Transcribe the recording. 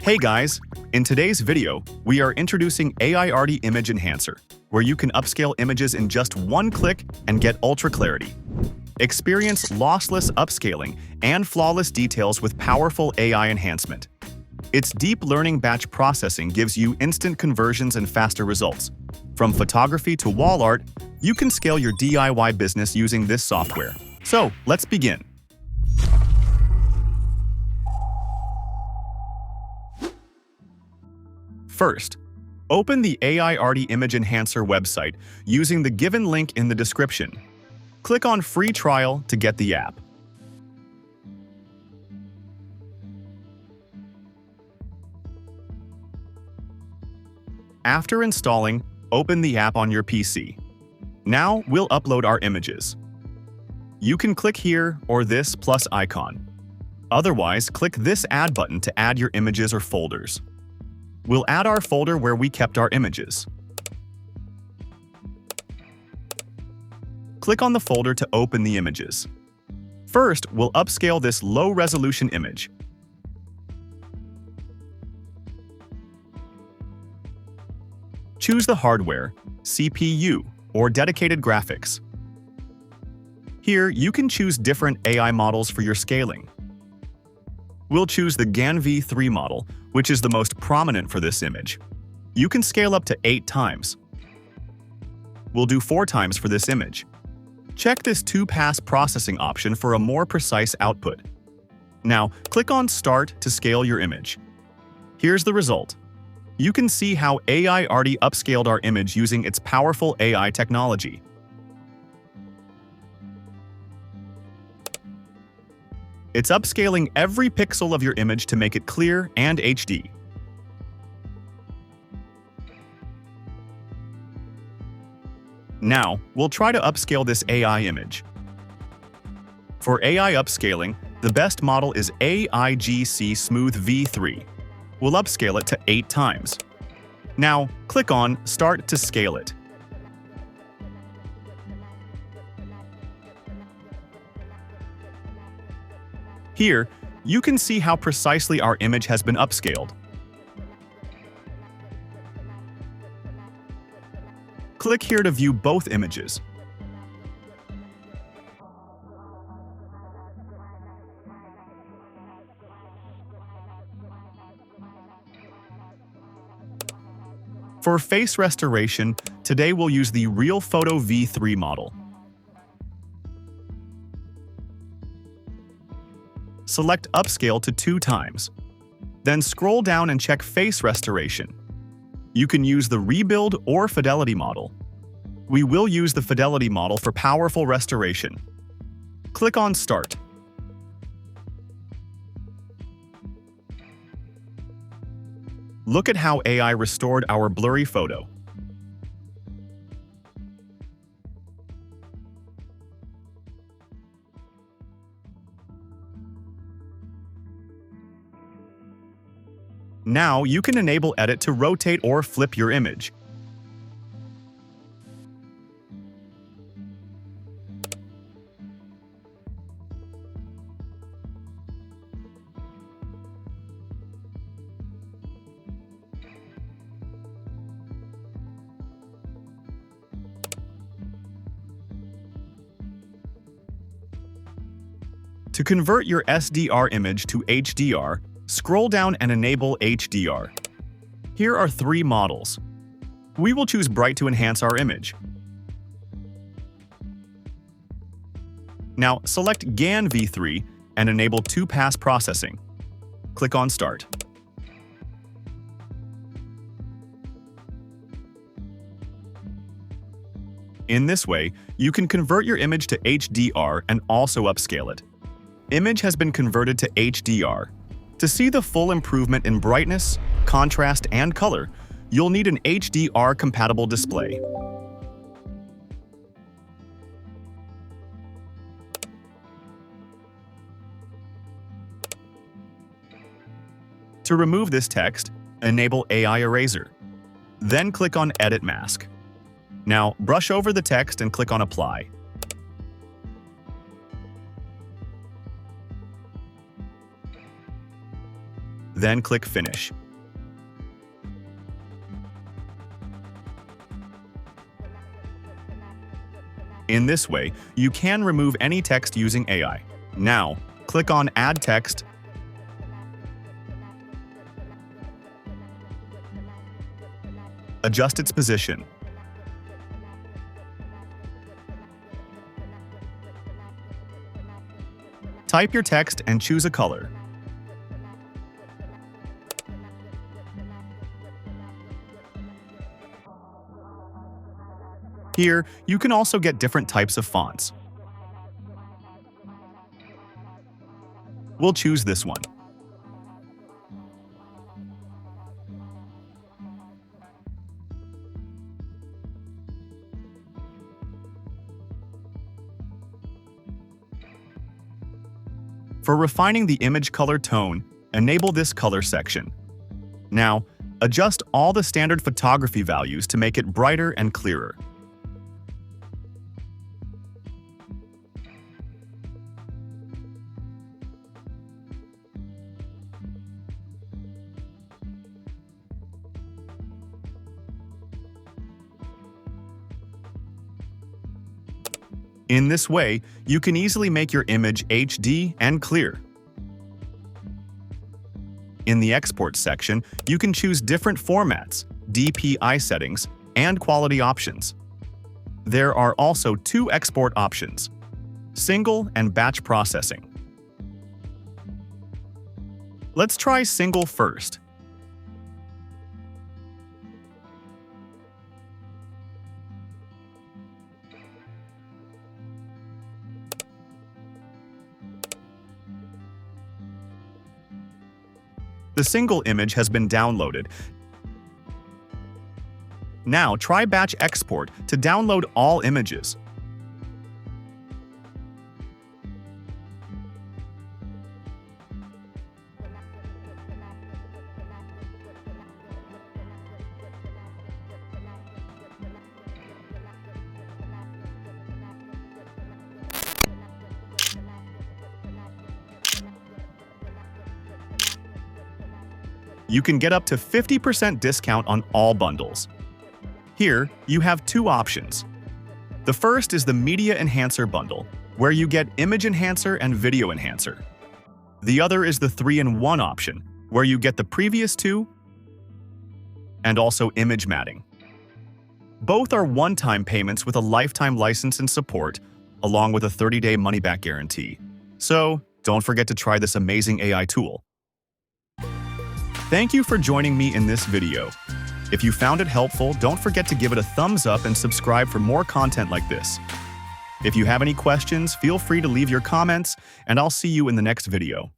Hey guys! In today's video, we are introducing Aiarty Image Enhancer, where you can upscale images in just one click and get ultra clarity. Experience lossless upscaling and flawless details with powerful AI enhancement. Its deep learning batch processing gives you instant conversions and faster results. From photography to wall art, you can scale your DIY business using this software. So, let's begin. First, open the Aiarty Image Enhancer website using the given link in the description. Click on Free Trial to get the app. After installing, open the app on your PC. Now we'll upload our images. You can click here or this plus icon. Otherwise, click this Add button to add your images or folders. We'll add our folder where we kept our images. Click on the folder to open the images. First, we'll upscale this low-resolution image. Choose the hardware, CPU, or dedicated graphics. Here, you can choose different AI models for your scaling. We'll choose the GAN V3 model, which is the most prominent for this image. You can scale up to 8 times. We'll do 4 times for this image. Check this 2-pass processing option for a more precise output. Now, click on Start to scale your image. Here's the result. You can see how Aiarty upscaled our image using its powerful AI technology. It's upscaling every pixel of your image to make it clear and HD. Now, we'll try to upscale this AI image. For AI upscaling, the best model is AIGC Smooth V3. We'll upscale it to 8 times. Now, click on Start to scale it. Here, you can see how precisely our image has been upscaled. Click here to view both images. For face restoration, today we'll use the Real Photo V3 model. Select Upscale to 2 times. Then scroll down and check Face Restoration. You can use the Rebuild or Fidelity model. We will use the Fidelity model for powerful restoration. Click on Start. Look at how AI restored our blurry photo. Now you can enable Edit to rotate or flip your image. To convert your SDR image to HDR, scroll down and enable HDR. Here are 3 models. We will choose Bright to enhance our image. Now select GAN V3 and enable 2-pass processing. Click on Start. In this way, you can convert your image to HDR and also upscale it. Image has been converted to HDR. To see the full improvement in brightness, contrast, and color, you'll need an HDR-compatible display. To remove this text, enable AI Eraser. Then click on Edit Mask. Now, brush over the text and click on Apply. then click Finish. In this way, you can remove any text using AI. Now, click on Add Text. Adjust its position. Type your text and choose a color. Here, you can also get different types of fonts. We'll choose this one. For refining the image color tone, enable this color section. Now, adjust all the standard photography values to make it brighter and clearer. In this way, you can easily make your image HD and clear. In the Export section, you can choose different formats, DPI settings, and quality options. There are also 2 export options: single and batch processing. Let's try single first. The single image has been downloaded. Now try Batch Export to download all images. You can get up to 50% discount on all bundles. Here, you have 2 options. The first is the Media Enhancer bundle, where you get Image Enhancer and Video Enhancer. The other is the 3-in-1 option, where you get the previous 2 and also image matting. Both are one-time payments with a lifetime license and support, along with a 30-day money-back guarantee. So, don't forget to try this amazing AI tool. Thank you for joining me in this video. If you found it helpful, don't forget to give it a thumbs up and subscribe for more content like this. If you have any questions, feel free to leave your comments, and I'll see you in the next video.